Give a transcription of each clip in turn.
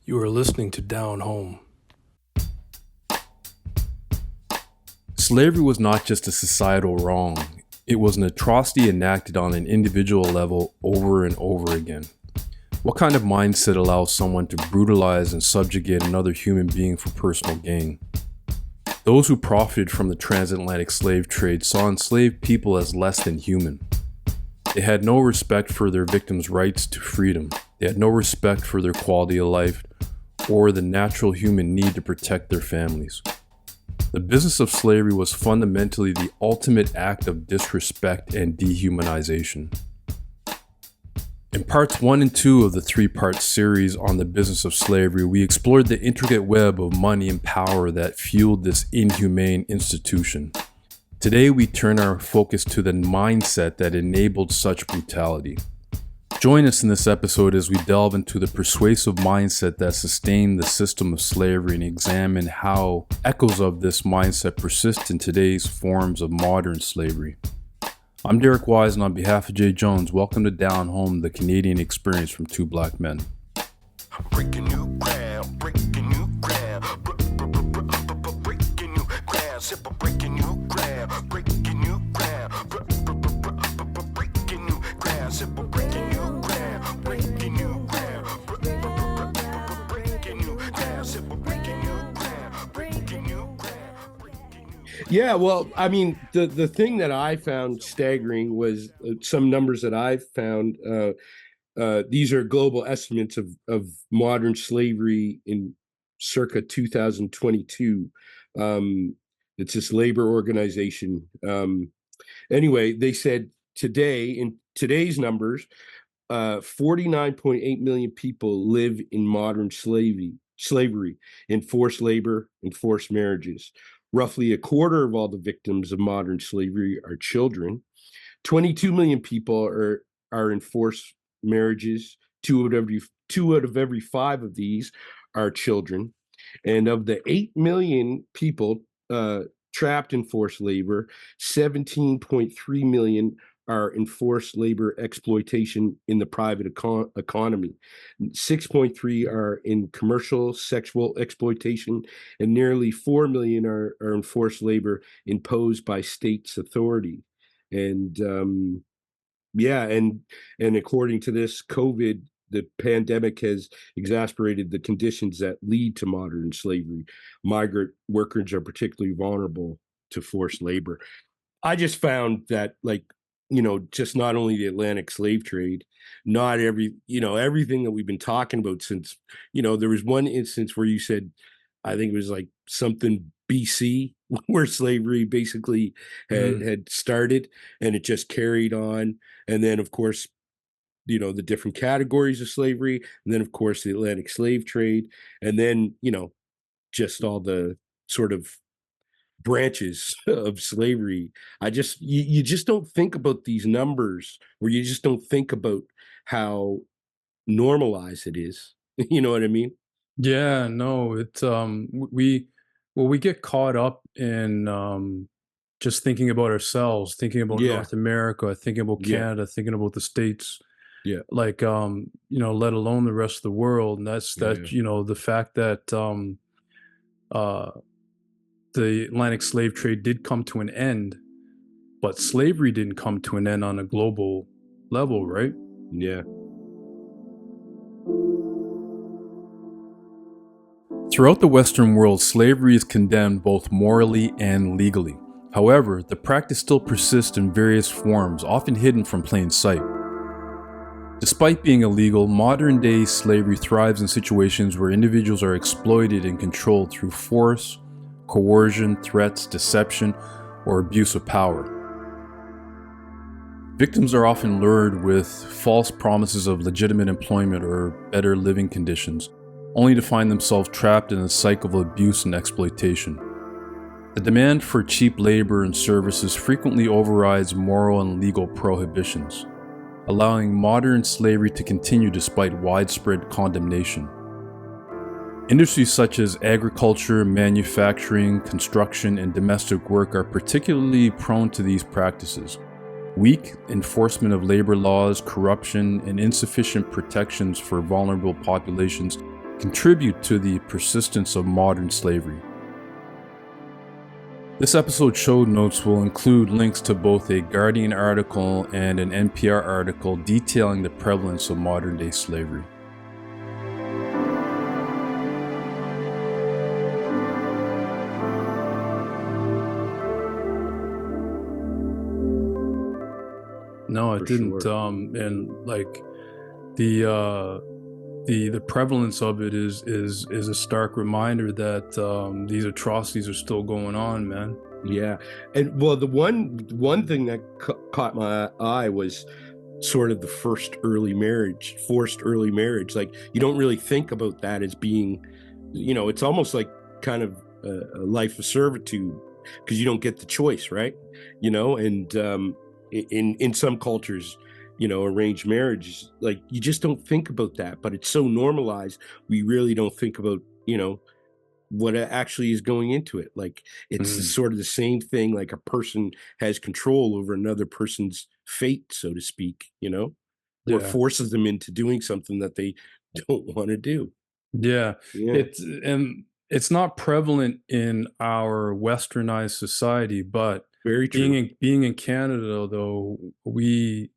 You are listening to Down Home. Slavery was not just a societal wrong, it was an atrocity enacted on an individual level over and over again. What kind of mindset allows someone to brutalize and subjugate another human being for personal gain? Those who profited from the transatlantic slave trade saw enslaved people as less than human. They had no respect for their victims' rights to freedom. They had no respect for their quality of life or the natural human need to protect their families. The business of slavery was fundamentally the ultimate act of disrespect and dehumanization. In parts 1 and 2 of the 3-part series on the business of slavery, we explored the intricate web of money and power that fueled this inhumane institution. Today, we turn our focus to the mindset that enabled such brutality. Join us in this episode as we delve into the persuasive mindset that sustained the system of slavery and examine how echoes of this mindset persist in today's forms of modern slavery. I'm Derek Wise, and on behalf of Jay Jones, welcome to Down Home, the Canadian experience from two black men. Breaking new ground, breaking new ground, breaking new ground, simple breaking new ground, breaking new ground, breaking new ground, simple breaking new ground, breaking new ground, breaking new ground, simple breaking new ground, breaking new ground. Yeah, well, I mean, the thing that I found staggering was some numbers that I found. These are global estimates of modern slavery in circa 2022. It's this labor organization. Anyway, they said in today's numbers, 49.8 million people live in modern slavery, in forced labor, and forced marriages. Roughly a quarter of all the victims of modern slavery are children. 22 million people are in forced marriages. Two out of every 5 of these are children. And of the 8 million people trapped in forced labor, 17.3 million are in forced labor exploitation in the private economy. 6.3 are in commercial sexual exploitation, and nearly 4 million are in forced labor imposed by states' authority. And and according to this, COVID, the pandemic has exacerbated the conditions that lead to modern slavery. Migrant workers are particularly vulnerable to forced labor. I just found that, just not only the Atlantic slave trade, not everything that we've been talking about since, there was one instance where you said, I think it was like something BC, where slavery basically had started, and it just carried on. And then, of course, the different categories of slavery, and then, of course, the Atlantic slave trade, and then, just all the sort of branches of slavery. You just don't think about these numbers, or you just don't think about how normalized it is. You know what I mean? Yeah, no, it's we get caught up in just thinking about ourselves, thinking about Yeah. North America, thinking about Yeah. Canada, thinking about the States, Yeah. let alone the rest of the world. And that's Yeah. the fact that uh the Atlantic slave trade did come to an end, but slavery didn't come to an end on a global level, right? Yeah. Throughout the Western world, slavery is condemned both morally and legally. However, the practice still persists in various forms, often hidden from plain sight. Despite being illegal, modern-day slavery thrives in situations where individuals are exploited and controlled through force, coercion, threats, deception, or abuse of power. Victims are often lured with false promises of legitimate employment or better living conditions, only to find themselves trapped in a cycle of abuse and exploitation. The demand for cheap labor and services frequently overrides moral and legal prohibitions, allowing modern slavery to continue despite widespread condemnation. Industries such as agriculture, manufacturing, construction, and domestic work are particularly prone to these practices. Weak enforcement of labor laws, corruption, and insufficient protections for vulnerable populations contribute to the persistence of modern slavery. This episode's show notes will include links to both a Guardian article and an NPR article detailing the prevalence of modern-day slavery. No, it For didn't. sure. And like the prevalence of it is a stark reminder that these atrocities are still going on, man. Yeah. And well, the one thing that caught my eye was sort of the forced early marriage. Like, you don't really think about that as being, it's almost like kind of a life of servitude, because you don't get the choice, right? And in some cultures, arranged marriage, like, you just don't think about that, but it's so normalized. We really don't think about, what actually is going into it. Like, it's Mm, sort of the same thing, like a person has control over another person's fate, so to speak, or yeah, forces them into doing something that they don't want to do. yeah. Yeah. It's not prevalent in our westernized society, but Very being true. in Canada, though, we,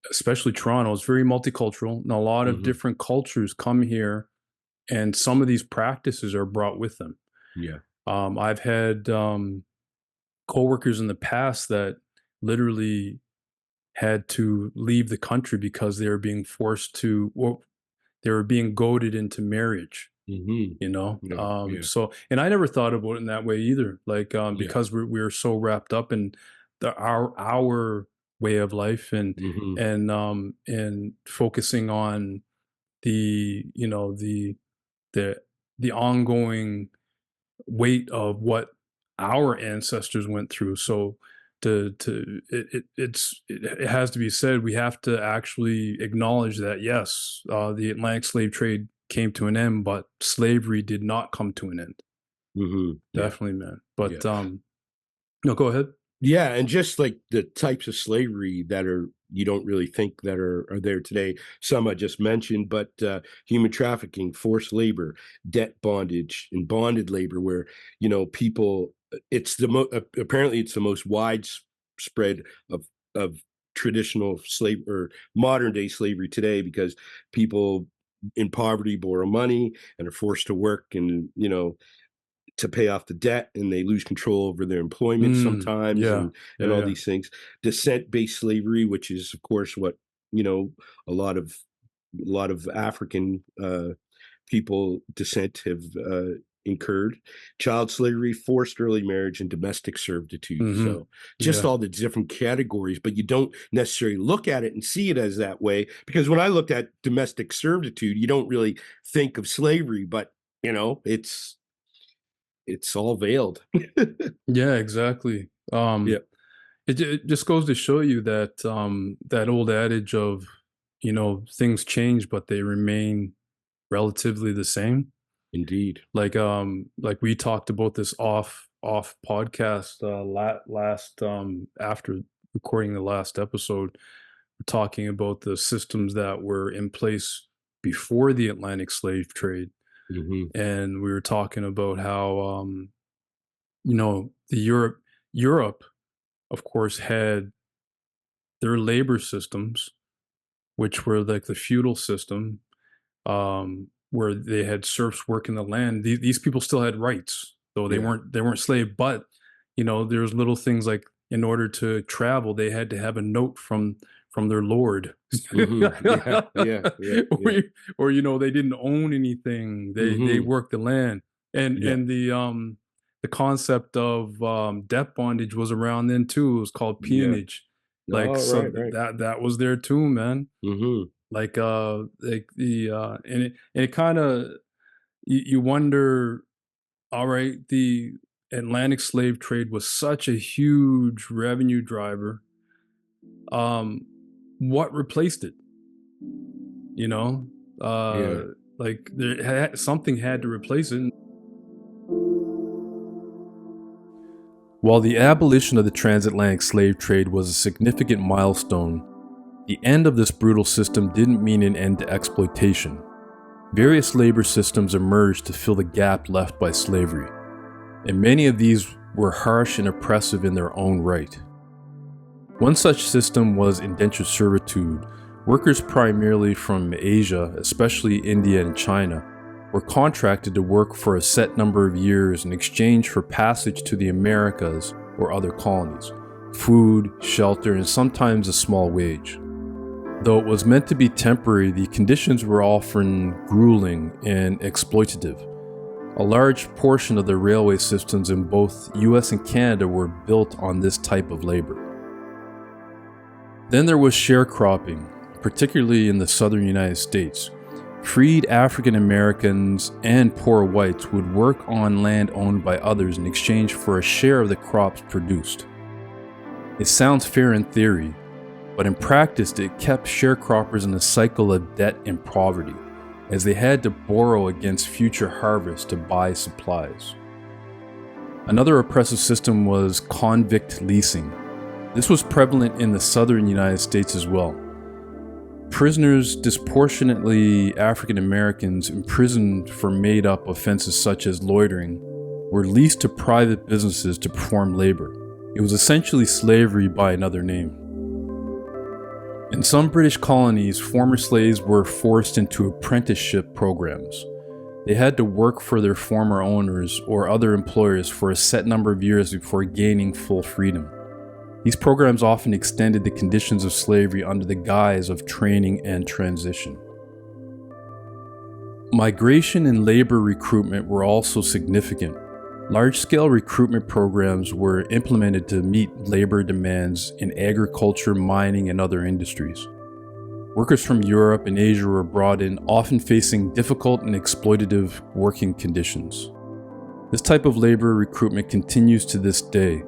especially Toronto, is very multicultural, and a lot of Hmm. different cultures come here, and some of these practices are brought with them. Yeah. I've had coworkers in the past that literally had to leave the country because they were being forced to, well, they were being goaded into marriage, Hmm. you know? Yeah. Yeah. So, and I never thought about it in that way either. Like, Yeah. because we're so wrapped up in our way of life, Hmm. and focusing on the, the, the ongoing weight of what our ancestors went through. So it has to be said, we have to actually acknowledge that, yes, the Atlantic slave trade came to an end, but slavery did not come to an end. Hmm. Yeah. Definitely, man. Yeah. But no, go ahead. Yeah, and just like the types of slavery that are, you don't really think that are there today. Some I just mentioned, but human trafficking, forced labor, debt bondage, and bonded labor, where people. It's apparently it's the most widespread of traditional slave or modern day slavery today, because people in poverty borrow money and are forced to work, and to pay off the debt, and they lose control over their employment sometimes, Yeah, and yeah, all yeah. these things. Descent-based slavery, which is of course what you know a lot of African people descent have incurred. Child slavery, forced early marriage, and domestic servitude. Hmm. So just Yeah. all the different categories, but you don't necessarily look at it and see it as that way, because when I looked at domestic servitude, you don't really think of slavery, but it's all veiled. Yeah, exactly. Yeah, It just goes to show you that that old adage of, things change, but they remain relatively the same. indeed. Like we talked about this off podcast last after recording the last episode, we're talking about the systems that were in place before the Atlantic slave trade, Hmm. and we were talking about how the Europe, of course, had their labor systems, which were like the feudal system, where they had serfs working the land. These people still had rights, though Yeah. they weren't slave. But there's little things like, in order to travel, they had to have a note from their lord, Hmm. Yeah. Yeah. Yeah. Yeah. or they didn't own anything. They Hmm. worked the land, and Yeah. the concept of debt bondage was around then too. It was called Yeah. peonage. Like, Oh, so right. Right. that was there too, man. Hmm. Like the and it kind of, you wonder, all right, the Atlantic slave trade was such a huge revenue driver. um what replaced it, you know Yeah. like something had to replace it. While the abolition of the transatlantic slave trade was a significant milestone, the end of this brutal system didn't mean an end to exploitation. Various labor systems emerged to fill the gap left by slavery, and many of these were harsh and oppressive in their own right. One such system was indentured servitude. Workers primarily from Asia, especially India and China, were contracted to work for a set number of years in exchange for passage to the Americas or other colonies, food, shelter, and sometimes a small wage. Though it was meant to be temporary, the conditions were often grueling and exploitative. A large portion of the railway systems in both US and Canada were built on this type of labor. Then there was sharecropping, particularly in the southern United States. Freed African Americans and poor whites would work on land owned by others in exchange for a share of the crops produced. It sounds fair in theory, but in practice it kept sharecroppers in a cycle of debt and poverty, as they had to borrow against future harvests to buy supplies. Another oppressive system was convict leasing. This was prevalent in the southern United States as well. Prisoners, disproportionately African Americans imprisoned for made-up offenses such as loitering, were leased to private businesses to perform labor. It was essentially slavery by another name. In some British colonies, former slaves were forced into apprenticeship programs. They had to work for their former owners or other employers for a set number of years before gaining full freedom. These programs often extended the conditions of slavery under the guise of training and transition. Migration and labor recruitment were also significant. Large-scale recruitment programs were implemented to meet labor demands in agriculture, mining, and other industries. Workers from Europe and Asia were brought in, often facing difficult and exploitative working conditions. This type of labor recruitment continues to this day.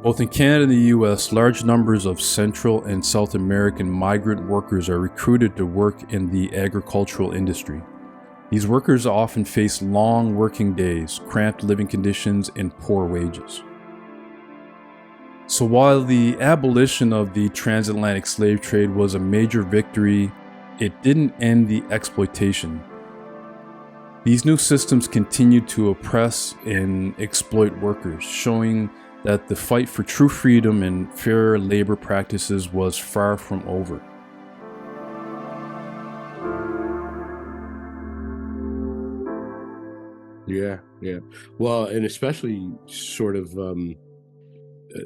Both in Canada and the US, large numbers of Central and South American migrant workers are recruited to work in the agricultural industry. These workers often face long working days, cramped living conditions, and poor wages. So while the abolition of the transatlantic slave trade was a major victory, it didn't end the exploitation. These new systems continued to oppress and exploit workers, showing that the fight for true freedom and fair labor practices was far from over. Yeah, yeah. Well, and especially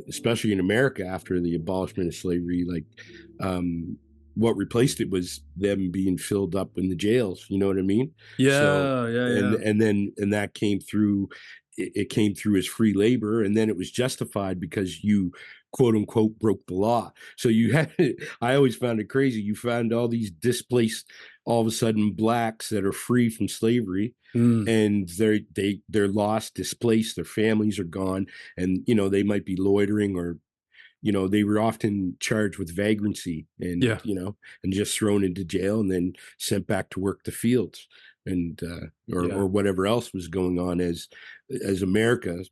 especially in America after the abolishment of slavery, like what replaced it was them being filled up in the jails. You know what I mean? So Yeah, yeah, yeah. and that came through. It came through as free labor, and then it was justified because you quote unquote broke the law. So you had I always found it crazy. You found all these displaced, all of a sudden blacks that are free from slavery, Mm, and they're lost, displaced, their families are gone, and they might be loitering, or they were often charged with vagrancy, and yeah, and just thrown into jail and then sent back to work the fields, and yeah. or whatever else was going on as America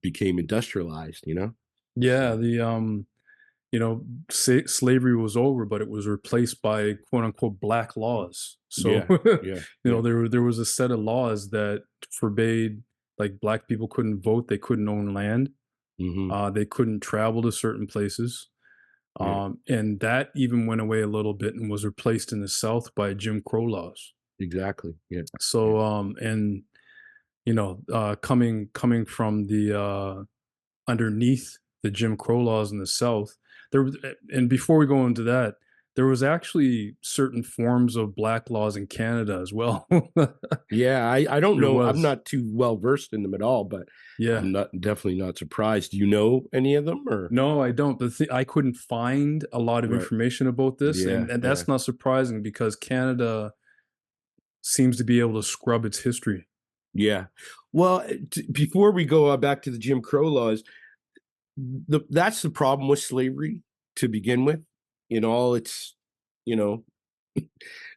became industrialized. Yeah, So slavery was over, but it was replaced by quote unquote black laws. So, yeah, yeah, yeah. there was a set of laws that forbade, like, black people couldn't vote, they couldn't own land, Hmm. they couldn't travel to certain places. Yeah, And that even went away a little bit and was replaced in the South by Jim Crow laws. exactly. Yeah, yeah. So, and coming from the underneath the Jim Crow laws in the South, and before we go into that, there was actually certain forms of black laws in Canada as well. Yeah, I don't There know. I'm was, not too well versed in them at all, but yeah. I'm not definitely not surprised. Do you know any of them, or No, I don't. But I couldn't find a lot of right? information about this, Yeah, and yeah, that's not surprising because Canada seems to be able to scrub its history. yeah. Well, before we go back to the Jim Crow laws, that's the problem with slavery to begin with, in all its, you know,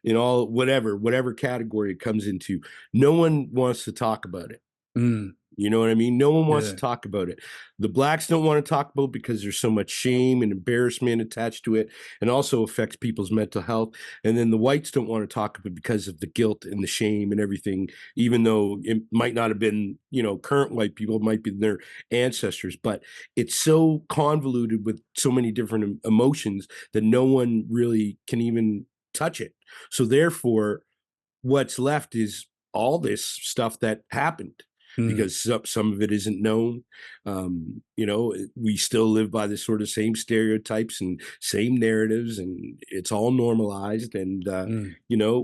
in all whatever category it comes into. No one wants to talk about it. Mm, You know what I mean? No one wants to Yeah. talk about it. The blacks don't want to talk about it because there's so much shame and embarrassment attached to it, and also affects people's mental health. And then the whites don't want to talk about it because of the guilt and the shame and everything, even though it might not have been, current white people, it might be their ancestors. But it's so convoluted with so many different emotions that no one really can even touch it. So therefore, what's left is all this stuff that happened Mm. because some of it isn't known. We still live by the sort of same stereotypes and same narratives, and it's all normalized. And Mm.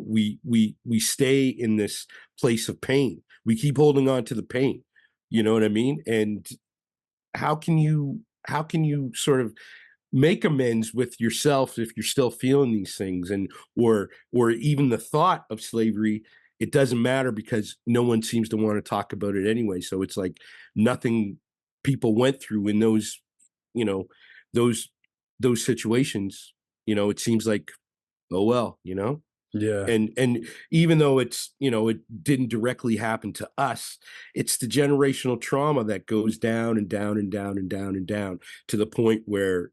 we stay in this place of pain. We keep holding on to the pain. You know what I mean? And how can you sort of make amends with yourself if you're still feeling these things, and or even the thought of slavery? It doesn't matter because no one seems to want to talk about it anyway, so it's like nothing people went through in those, you know those those situations. It seems like, oh well. Yeah. And even though it didn't directly happen to us, it's the generational trauma that goes down and down and down and down and down to the point where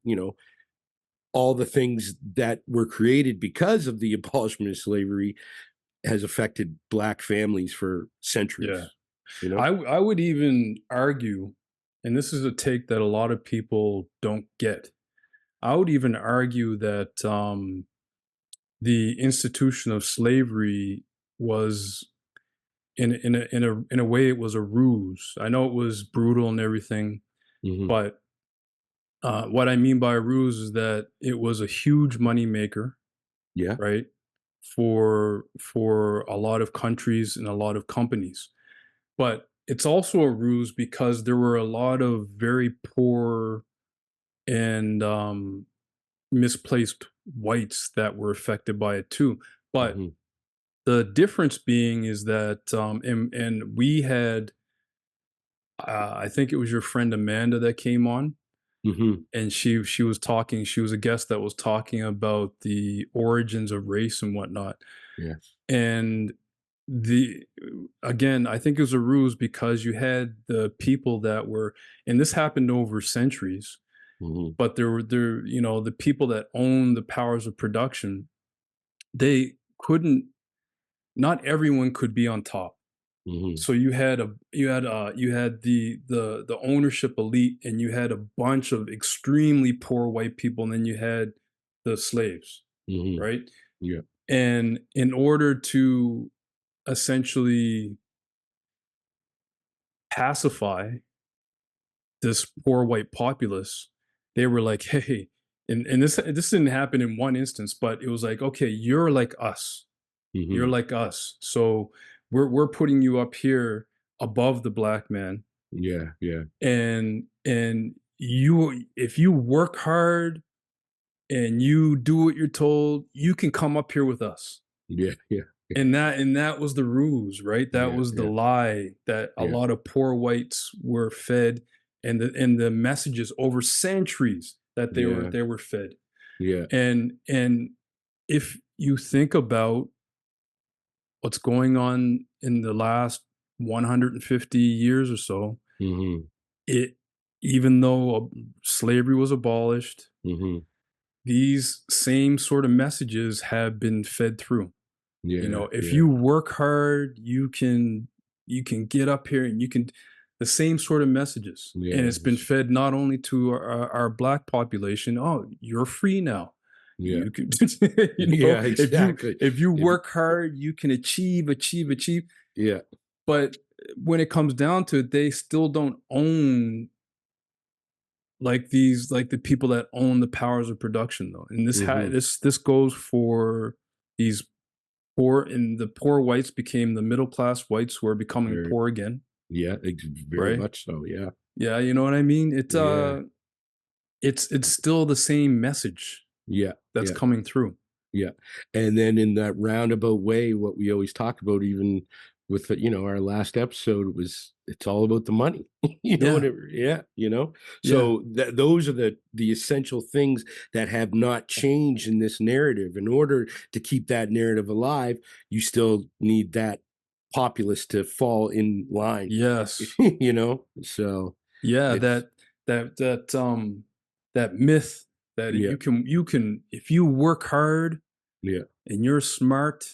all the things that were created because of the abolishment of slavery has affected black families for Yeah. centuries. You know? I would even argue, and this is a take that a lot of people don't get. I would even argue that the institution of slavery was in a way it was a ruse. I know it was brutal and everything, Hmm. but what I mean by a ruse is that it was a huge money maker, Yeah. right? For a lot of countries and a lot of companies. But it's also a ruse because there were a lot of very poor and misplaced whites that were affected by it too. But Hmm. the difference being is that, and we had, I think it was your friend Amanda that came on, Hmm. and she was talking. She was a guest that was talking about the origins of race and whatnot. Yes. And the again, I think it was a ruse because you had the people that were, and this happened over centuries. Hmm. But the people that own the powers of production, they couldn't. Not everyone could be on top. Hmm. So you had the ownership elite, and you had a bunch of extremely poor white people, and then you had the slaves, Hmm. right? Yeah. And in order to essentially pacify this poor white populace, they were like, hey, and this didn't happen in one instance, but it was like, okay, you're like us. You're Hmm. like us. So we're putting you up here above the black man. Yeah. Yeah. And you, if you work hard and you do what you're told, you can come up here with us. Yeah. Yeah. And that was the ruse, right? That Yeah. was the Yeah. lie that a Yeah. lot of poor whites were fed, and the messages over centuries that they were Yeah. they were fed. Yeah. And if you think about what's going on in the last 150 years or so, Hmm. it even though slavery was abolished, Hmm. these same sort of messages have been fed through. Yeah. If Yeah. you work hard, you can get up here and you can, the same sort of messages. And Yeah. it's been fed not only to our black population, oh, you're free now. Yeah. You can, Yeah. if you Exactly. if you If work hard, you can achieve. Yeah. But when it comes down to it, they still don't own, like the people that own the powers of production though. And Hmm. this goes for these poor, and the poor whites became the middle class whites who are becoming Very. poor again, Yeah. Very right? much so. Yeah. Yeah, you know what I mean? Yeah. It's still the same message Yeah. that's Yeah. coming through. Yeah. And then in that roundabout way, what we always talk about, even with our last episode, was it's all about the money. Yeah, Whatever. Yeah. yeah, So those are the essential things that have not changed in this narrative. In order to keep that narrative alive, you still need that populace to fall in line. Yes. You know, so Yeah, it's that myth that yeah, you can if you work hard yeah, and you're smart,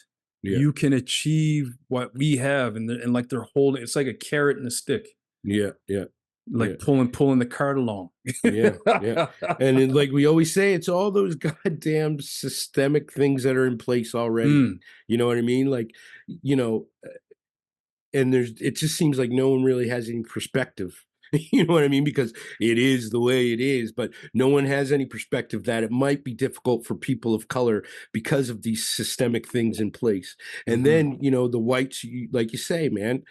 yeah, you can achieve what we have, and like they're holding it's like a carrot and a stick, yeah, yeah, yeah. like pulling the cart along. Yeah, yeah. And it, like we always say, it's all those goddamn systemic things that are in place already. Mm, You know what I mean? Like, you know, and it just seems like no one really has any perspective. You know what I mean? Because it is the way it is, but no one has any perspective that it might be difficult for people of color because of these systemic things in place. And mhm. then, you know, the whites, like you say, man,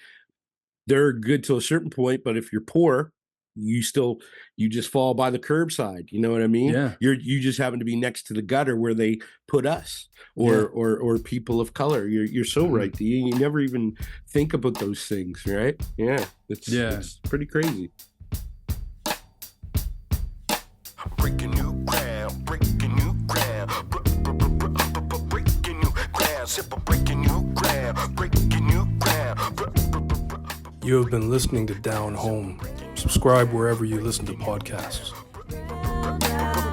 they're good to a certain point, but if you're poor, you still you just fall by the curbside. You know what I mean? Yeah, You just happen to be next to the gutter where they put us yeah. or people of color. You're so Mhm. right, D. You never even think about those things, right? Yeah, Yeah. it's pretty crazy. Breaking new ground, breaking new ground, breaking new ground, simple breaking new ground, breaking new ground. You have been listening to Down Home. Subscribe wherever you listen to podcasts.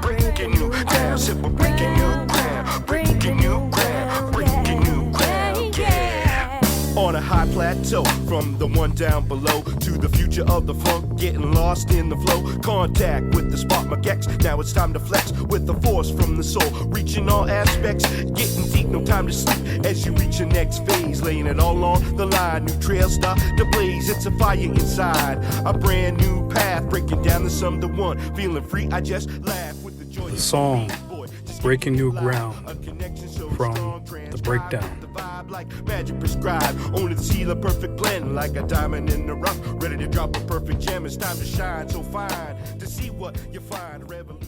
Breaking new ground, simple breaking new ground, breaking new ground, breaking new ground, yeah. On a high plateau, from the one down below to the future of the funk, getting lost in the flow. Contact with the spark magex. Now it's time to flex with the force from the soul, reaching all aspects, getting deep, no time to sleep. As you reach your next phase, laying it all on the line. New trails start to blaze. It's a fire inside, a brand new path, breaking down the sum to one. Feeling free, I just laugh with the joy. The song, Breaking New Ground, from The Breakdown. The vibe like magic prescribed, only to see the perfect blend, like a diamond in the rough, ready to drop a perfect gem. It's time to shine so fine, to see what you find. A revolution.